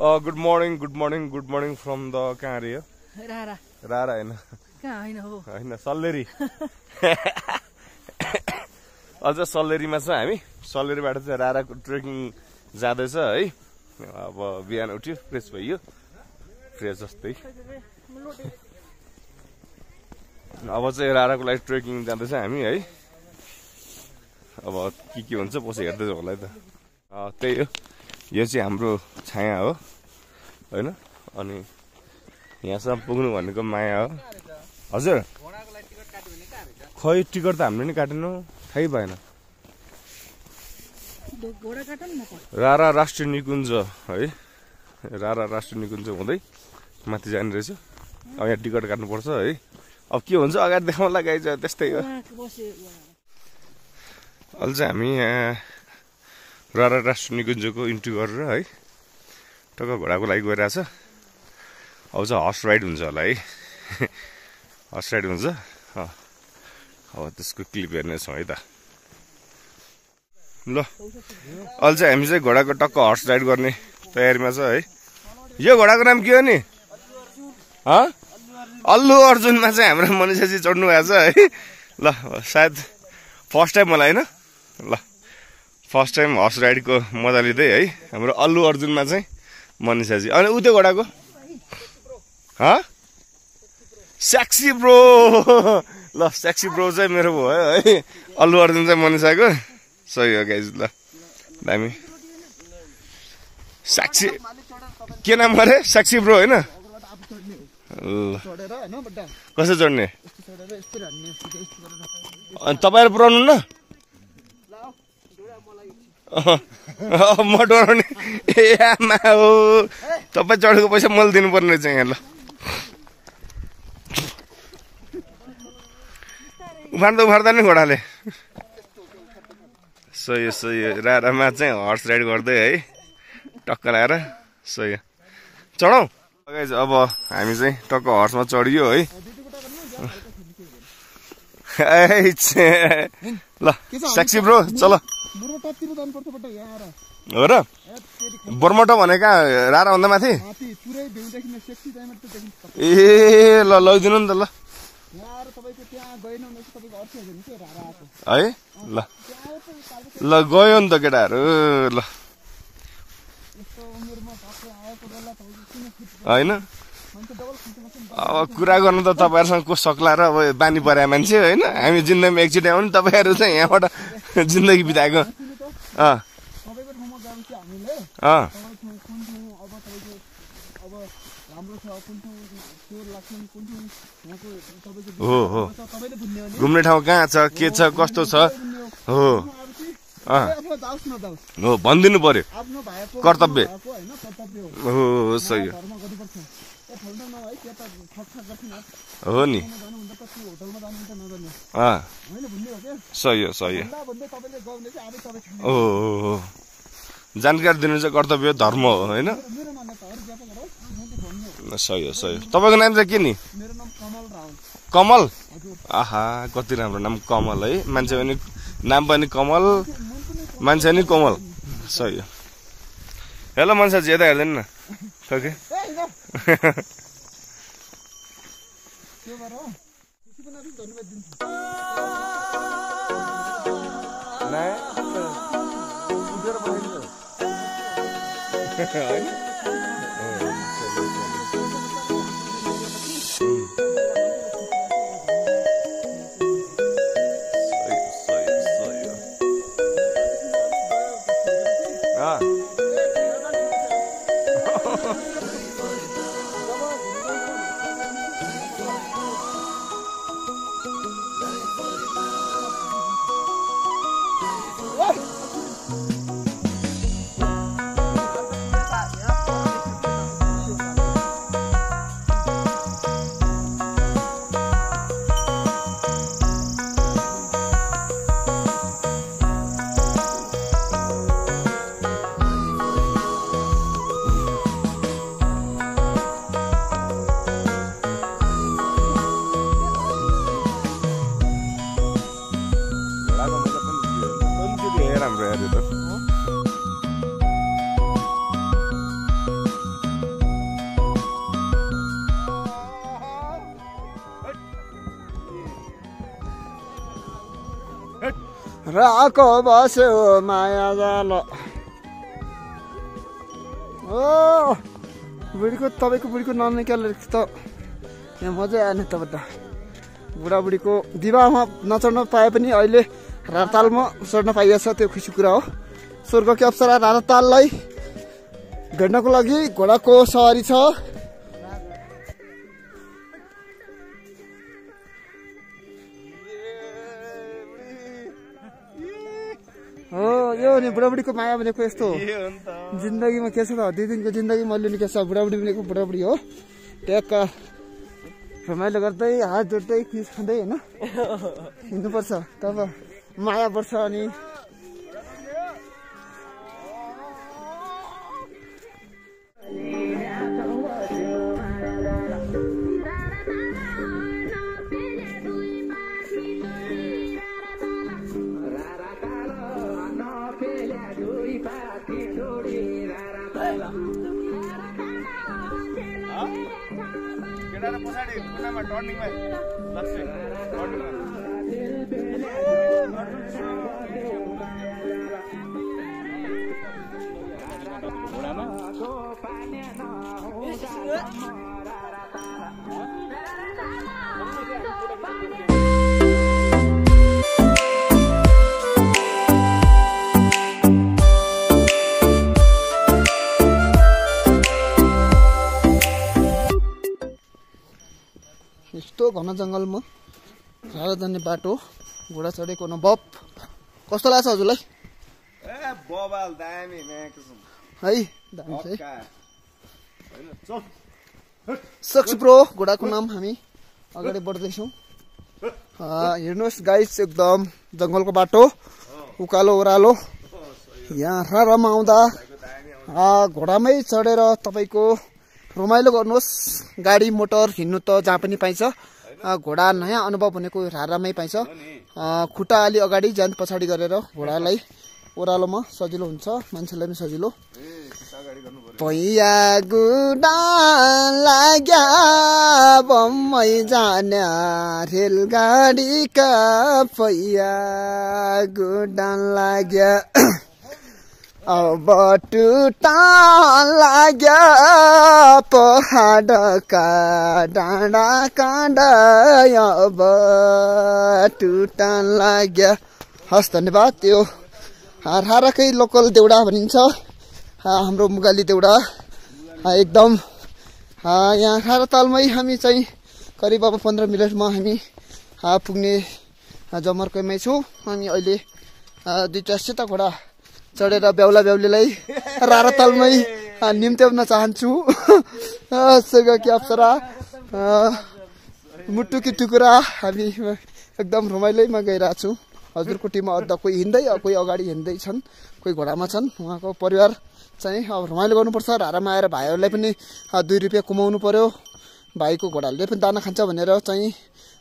Good morning from the कहाँ रे हो? रारा हैन हैन सल्लेरी अझ सल्लेरीमा छ हामी सल्लेरीबाट चाहिँ राराको ट्रेकिङ जाँदैछ है अब बिहान उठ्यो फ्रेश भयो फ्रेश जस्तै अब चाहिँ राराको लागि ट्रेकिङ जाँदैछ हामी है अब के हुन्छ पछि हेर्दै जाऊ होला है त त्यही हो यो चाहिँ हाम्रो छाया हो हैन अनि यहाँसम्म पुग्नु भनेको माया हो हजुर खै टिकट त हामीले नि काटेनौ थाहै भएन रारा राष्ट्रिय निकुञ्ज है रारा राष्ट्रिय निकुञ्ज हुँदै माथि जाने रहेछ अब यहाँ टिकट काट्नुपर्छ है अब के हुन्छ अगाडि देखाउन लगाइन्छ त्यस्तै हो अहिले चाहिँ हामी यहाँ रारा राष्ट्रिय निकुञ्जको इन्ट्री गरेर है टक्क घोडाको लागि गइरहेछ अब चाहिँ हर्स राइड हुन्छ होला है हर्स राइड हुन्छ अब त्यसको क्लिप हेर्नेछौँ है त ल अहिले चाहिँ हामी चाहिँ घोडाको टक्क हर्स राइड गर्ने तयारीमा छ है यो घोडाको नाम के हो नि अल्लु अर्जुनमा चाहिँ हाम्रो मनिषाजी चढ्नु भएको छ है ल सायद फर्स्ट टाइम होला होइन ल फर्स्ट टाइम हर्स राइडको मजा लिँदै है हाम्रो अल्लु अर्जुनमा चाहिँ मनिषाजी अनि उ त्यो घोडाको सेक्सी ब्रो ल सेक्सी ब्रो चाहिँ मेरो भयो है अल्लु अर्जुन चाहिँ मनिषाको सही हो गाइज ल दामी सेक्सी के नाम गरे सेक्सी ब्रो होइन कसरी चढ्ने अनि तपाईँहरू पुऱ्याउनु न म डराउने ए आमा हो तपाईँ चढेको पैसा मैले दिनुपर्ने रहेछ यहाँ ल उफार्दा नि घोडाले सही रारामा चाहिँ हर्स राइड गर्दै है टक्क लगाएर सही चढौँ अब हामी चाहिँ टक्क हर्समा चढियो है ल सेक्सी ब्रो चल हो र बर्मटो भने कहाँ रारा भन्दा माथि ए ल लैदिनु नि त ल है ल गयो नि त केटाहरू ल होइन अब कुरा गर्नु त तपाईँहरूसँग को सक्ला र अब बानी परे मान्छे होइन हामी जिन्दगीमा एकचोटि आउनु तपाईँहरू चाहिँ यहाँबाट जिन्दगी बिताएको हो घुम्ने ठाउँ कहाँ छ के छ कस्तो छ हो हो भनिदिनु पर्यो कर्तव्य हो सही हो नि सही हो जानकारी दिनु चाहिँ कर्तव्य धर्म हो होइन सही हो तपाईँको नाम चाहिँ के नि कमल आहा कति राम्रो नाम कमल है मान्छे पनि नाम पनि कमल मान्छे पनि कोमल सही हो हेलो मन्साजी यता हेर्दैन न ओके राको बस्यो माया जाल ओ बुढीको तपाईँको बुढीको ननिकालेर त यहाँ मजा आएन तपाईँ त बुढाबुढीको विवाहमा नचढ्न पाए पनि अहिले रातालमा चढ्न पाइएको छ त्यो खुसी कुरा हो स्वर्गकी अप्सरा राताललाई भेट्नको लागि घोडाको सवारी छ हो यो नि बुढाबुढीको माया भनेको यस्तो हो जिन्दगीमा के छ त 2 दिनको जिन्दगी मैले नि के छ बुढाबुढी भनेको बुढाबुढी हो ट्याक्क रमाइलो गर्दै हात जोड्दै किस खाँदै होइन हिँड्नुपर्छ तब माया बढ्छ अनि पछाडि कुनामा टर्निङमा लाग्छ टर्निङमा यस्तो घन जङ्गलमा राजा जाने बाटो घोडा चढेको अनुभव कस्तो लाग्छ हजुरलाई है दामी छ सक्स प्रो घोडाको नाम हामी अगाडि बढ्दैछौँ हेर्नुहोस् गाइस एकदम जङ्गलको बाटो उकालो ओह्रालो यहाँ रारामा आउँदा घोडामै चढेर तपाईँको रमाइलो गर्नुहोस् गाडी मोटर हिँड्नु त जहाँ पनि पाइन्छ घोडा नयाँ अनुभव भनेको रारामै पाइन्छ खुट्टा अलि अगाडि जान पछाडि गरेर घोडालाई ओह्रालोमा सजिलो हुन्छ मान्छेलाई पनि सजिलो पैया गुडा लाग्या बम्बई जाने रेलगाडीका पैया गुडा लाग्या अब टुटा लाग्या पहाडका डाँडा काँडा अब टुटा लाग्या हस् धन्यवाद त्यो राराकै लोकल देउडा भनिन्छ हाम्रो मुगाली देउडा एकदम यहाँ रारातालमै हामी चाहिँ करिब अब 15 मिनटमा हामी पुग्ने जमर्कैमै छौँ हामी अहिले 2टा सेता घोडा चढेर बेहुला बेहुलीलाई रारातालमै निम्त्याउन चाहन्छु स्वर्गकी अप्सरा मुटुकी टुकुरा हामी एकदम रमाइलोमा गइरहेको छु हजुरको टिममा अड्दा कोही हिँड्दै कोही अगाडि हिँड्दैछन् कोही घोडामा छन् उहाँको परिवार चाहिँ अब रमाइलो गर्नुपर्छ रारामा आएर भाइहरूलाई पनि 2 रुपियाँ कमाउनु पर्यो भाइको घोडाले पनि दाना खान्छ भनेर चाहिँ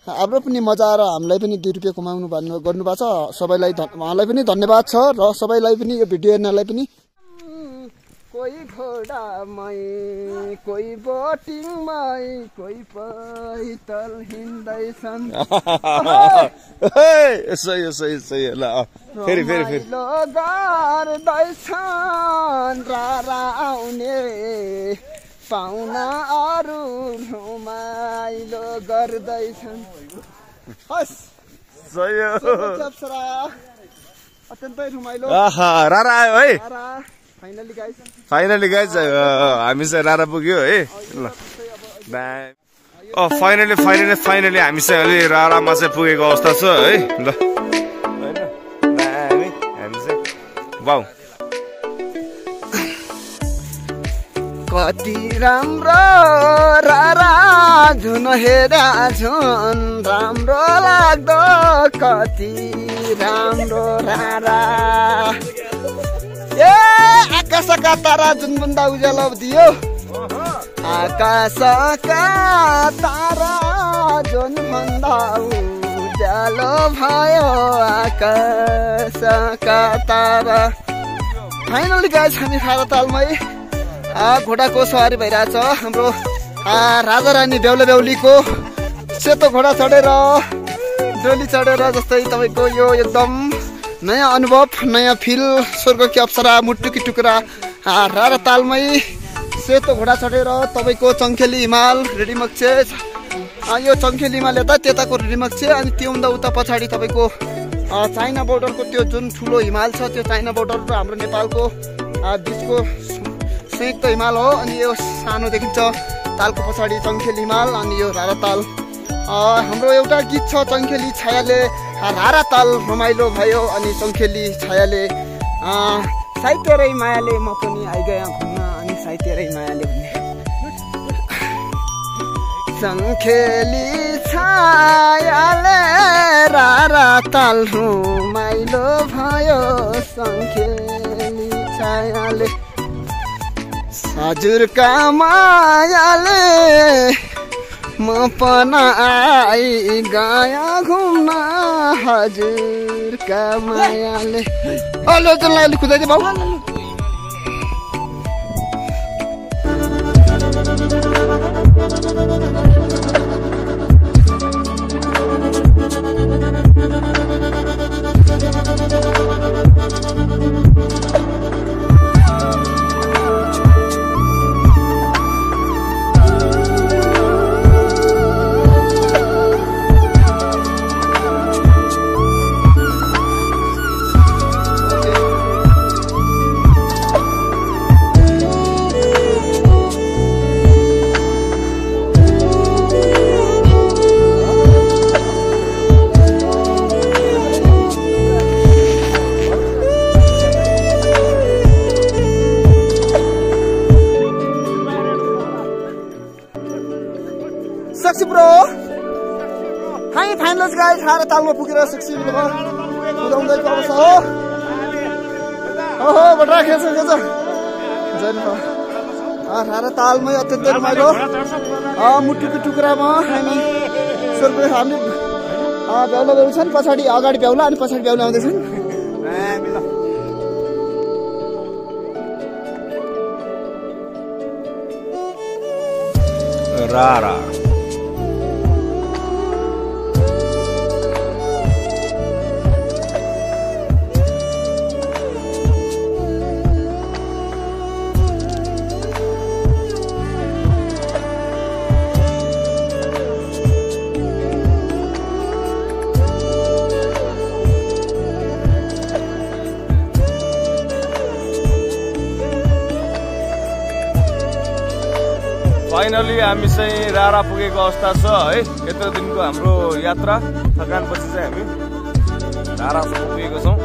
हाम्रो पनि मजा आएर हामीलाई पनि 2 रुपियाँ कमाउनु गर्नुभएको छ सबैलाई उहाँलाई पनि धन्यवाद छ र सबैलाई पनि यो भिडियो हेर्नलाई पनि कोही घोडामै कोही बोटिङमै कोही पैदल हिँड्दैछन् सही ल फेरि गर्दैछन् रारा आउने पाहुना अरू रमाइलो गर्दैछन् हस् अत्यन्तै रमाइलो रारा आयो है फाइनली गाइस हामी चाहिँ रारा पुग्यो है ल फाइनली हामी चाहिँ अलि रारामा चाहिँ पुगेको अवस्था छ है ल हामी चाहिँ वाउ कति राम्रो रारा झुन हेरा झुन राम्रो लाग्दो कति राम्रो रारा ए आकाशका तारा जुन बुन्दा उज्यालो दियो आकाशका तारा जुन बुन्दा उज्यालो भयो आकाशका तारा फाइनली गाइस हामी रारातालमै घोडाको सवारी भइरहेछ हाम्रो राजा रानी बेहुला बेहुलीको सेतो घोडा चढेर डोली चढेर जस्तै तपाईँको यो एकदम नयाँ अनुभव, नयाँ फिल, स्वर्गकी अप्सरा, मुटुकी टुक्रा, रारा तालमै सेतो घोडा चढेर तपाईँको चङ्खेली हिमाल रेडिमक्छे। यो चङ्खेली हिमाल यता त्यताको रेडिमक्छे अनि त्योभन्दा उता पछाडि तपाईँको चाइना बोर्डरको त्यो जुन ठुलो हिमाल छ त्यो चाइना बोर्डर र हाम्रो नेपालको बिचको संयुक्त हिमाल हो। अनि यो सानो देखिन्छ तालको पछाडि चङ्खेली हिमाल अनि यो रारा ताल। हाम्रो एउटा गीत छ चङ्खेली छायाले रारा ताल रमाइलो भयो अनि चङ्खेली छायाले सायद तेरै मायाले म पनि आइगएँ घुम्न अनि सायद तेरै मायाले भन्ने। चङ्खेली छायाले रारा ताल रमाइलो भयो चङ्खेली छायाले हजुरका मायाले म पनि आइगएँ घुम्न हजुरका मायाले। हेलो जसलाई खुदाइदिए बाबु। फाइनल्स गाइस रारा तालमा पुगेर सक्सेसफुल उदाउँदैको अवस्था हो। ओहो बट्रा खेल्छ रारा तालमै अत्यन्तै रमाइलो मुटुकी टुक्रामा हामी हामी बेहुलाहरू छन्। पछाडि अगाडि बेहुला अनि पछाडि बेहुला आउँदैछन्। रारा फाइनली हामी चाहिँ रारा पुगेको अवस्था छ है। यत्रो दिनको हाम्रो यात्रा थकानपछि चाहिँ हामी रारासम्म पुगेको छौँ।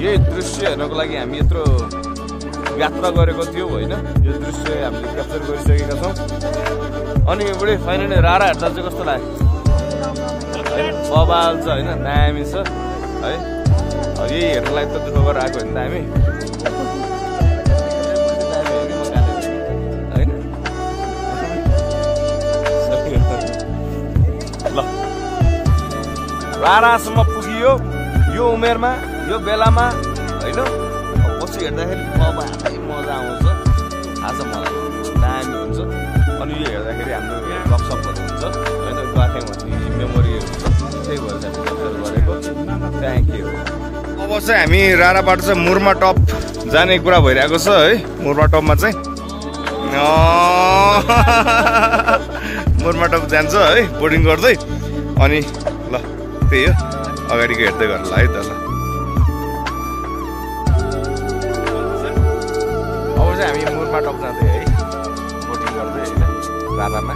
यही दृश्य हेर्नको लागि हामी यत्रो यात्रा गरेको थियौँ होइन। यो दृश्य हामीले क्याप्चर गरिसकेका छौँ। अनि बुढी फाइनली रारा हेर्दा चाहिँ कस्तो लाग्यो? बबाल छ होइन, दामी छ है। यही हेर्नलाई त दुःख गरेर आएको होइन त हामी। रारासम्म पुगियो यो उमेरमा यो बेलामा होइन। पछि हेर्दाखेरि बाबालाई मजा आउँछ, थाहा छ मलाई, दामी हुन्छ। अनि यो हेर्दाखेरि हाम्रो गफसपहरू हुन्छ होइन, गाठ्याङ भन्ने मेमोरीहरू हुन्छ। त्यही भएर चाहिँ क्याप्चर गरेको। Thank you. अब चाहिँ हामी राराबाट चाहिँ मुर्मा टप जाने कुरा भइरहेको छ है। मुर्मा टपमा चाहिँ मुर्मा टप जान्छ है बोर्डिङ गर्दै। अनि ल त्यही हो, अगाडिको हेर्दै गर्नु है त। ल अब चाहिँ हामी मुर्मा टप जाँदै है बोटिङ गर्दै होइन रारामा।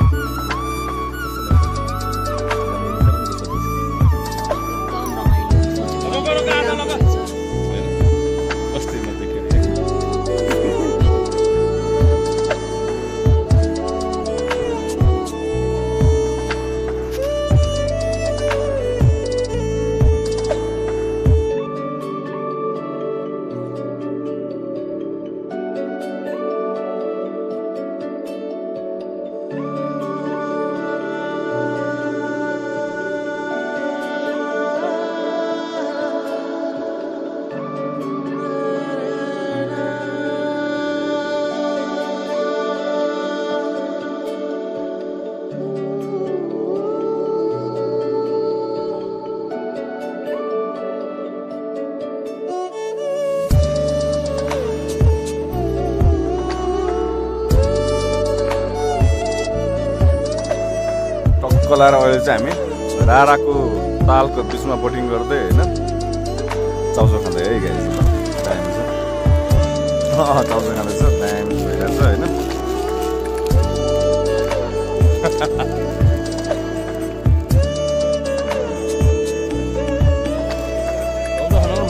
कलाएर अहिले चाहिँ हामी राराको तालको बिचमा बोटिङ गर्दै होइन चाउचाउ खाँदै है गाइस दामी छ चाउचाउ खाँदैछ दामी भइरहेको छ होइन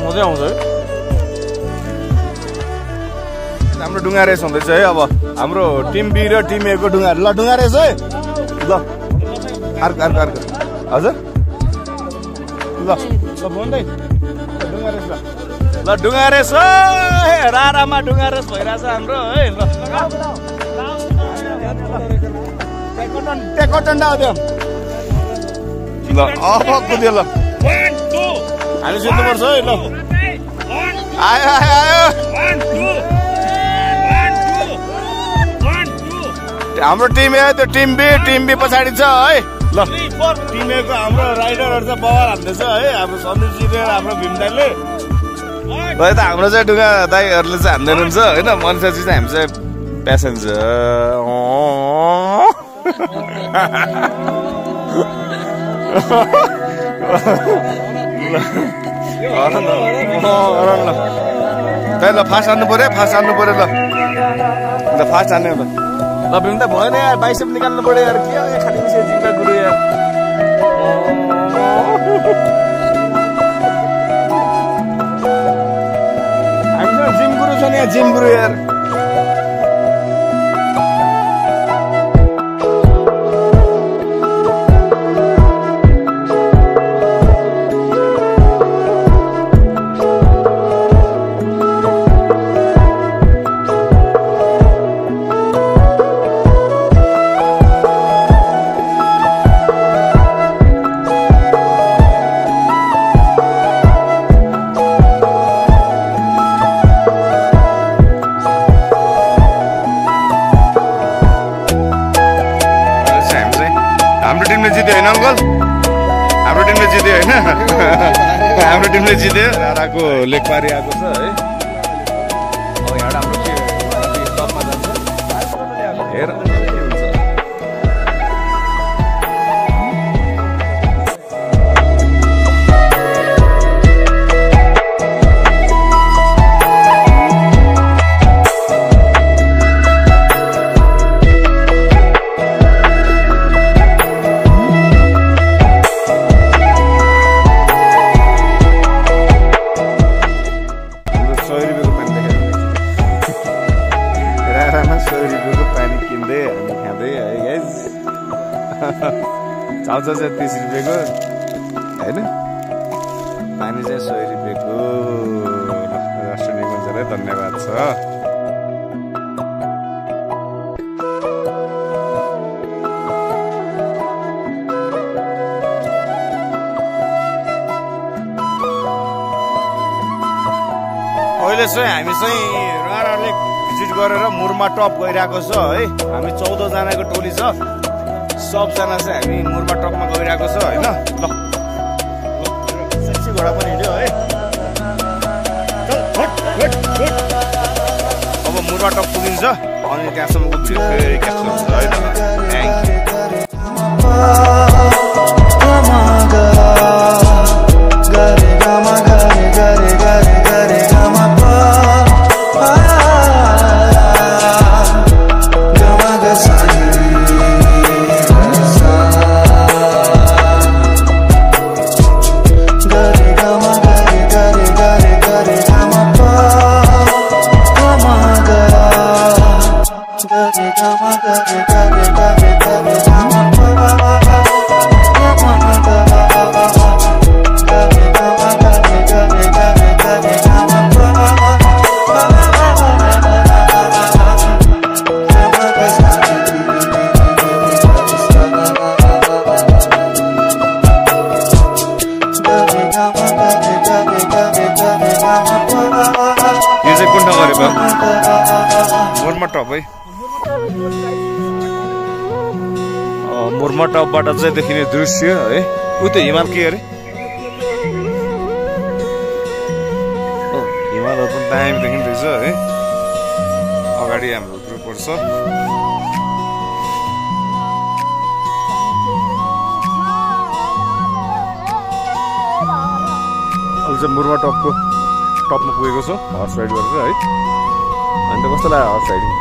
मजा आउँछ है हाम्रो डुङ्गा रेस हुँदैछ है अब हाम्रो टिम बी र टिम ए को डुङ्गा ल डुङ्गा रेस है ल अर्को अर्को अर्को हजुर ल ल भन्दै डुङ्गा रेस ल डुङ्गा रेस रारामा डुङ्गा रेस भइरहेछ हाम्रो है ल टेकोटन्डा हो त्यो ल कुद्यो ल हामी जित्नुपर्छ है ल आयो आयो आयो हाम्रो टिम ए त्यो टिम बी पछाडि छ है ल टिम ए को हाम्रो राइडरहरू चाहिँ बवाल हान्दैछ है हाम्रो सन्दीपजीले हाम्रो भीम दाइले है त हाम्रो चाहिँ डुङ्गा दाइहरूले चाहिँ हान्दै हुनुहुन्छ होइन मनिषाजी चाहिँ हामी चाहिँ प्यासेन्जर ल फास्ट हान्नु पर्यो ल फास्ट हान्ने ल ल भीम त भएन यार बाइसेप निकाल्नु पर्यो यार के हो खाली विषय जिम्मा गुरु यार हामीसँग जिम गुरु छ नि जिम गुरु यार हाम्रो टिमले जित्यो राराको लेखपारी आएको छ है अब यहाँबाट हाम्रो के टपमा जान्छ हेर के हुन्छ चाउचाउ चाहिँ 30 रुपियाँको होइन पानी चाहिँ 100 रुपियाँको रेस्टुरेन्ट मन्जरै धन्यवाद छ अहिले चाहिँ हामी चाहिँ राराले भिजिट गरेर मुरमा टप गइरहेको छ है हामी 14 जनाको टोली छ सबजना चाहिँ हामी मुरमा टपमा गइरहेको छ होइन ल सेक्सी घोडा पनि हिँड्यो है अब मुरमा टप पुगिन्छ अनि त्यहाँसम्म पुग्छु फेरि क्याप्सन हुन्छ है त मुरमा टपबाट चाहिँ देखिने दृश्य है उ त हिमाल के अरे हिमालहरू पनि दामी देखिँदैछ है अगाडि हाम्रो ग्रुपहरू छ अहिले चाहिँ मुरमा टपमा पुगेको छौँ हर्स राइड गरेर है। अनि त कस्तो लाग्यो हर्स राइडिङ?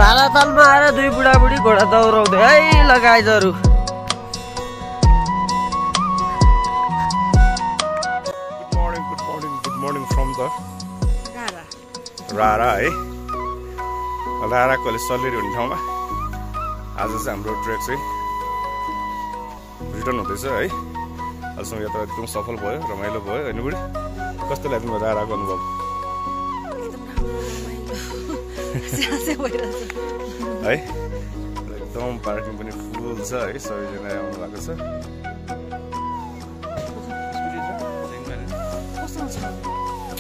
रालातालमा आएर दुई बुढाबुढी घोडा दौराउँदै है लगाइजहरू। गुड मर्निङ फ्रम द रारा है। राराको अहिले सल्लेरी हुने ठाउँमा आज चाहिँ हाम्रो ट्रेक चाहिँ रिटर्न हुँदैछ है। आजसम्म यात्रा एकदम सफल भयो, रमाइलो भयो होइन बुढी? कस्तो लाग्यो राराको अनुभव? है एकदम पार्किङ पनि फुल छ है, सबैजना आउनु भएको छ।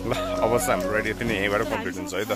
ल अब चाहिँ हाम्रो राइड यति नै यहीँबाट कम्प्लिट हुन्छ है त।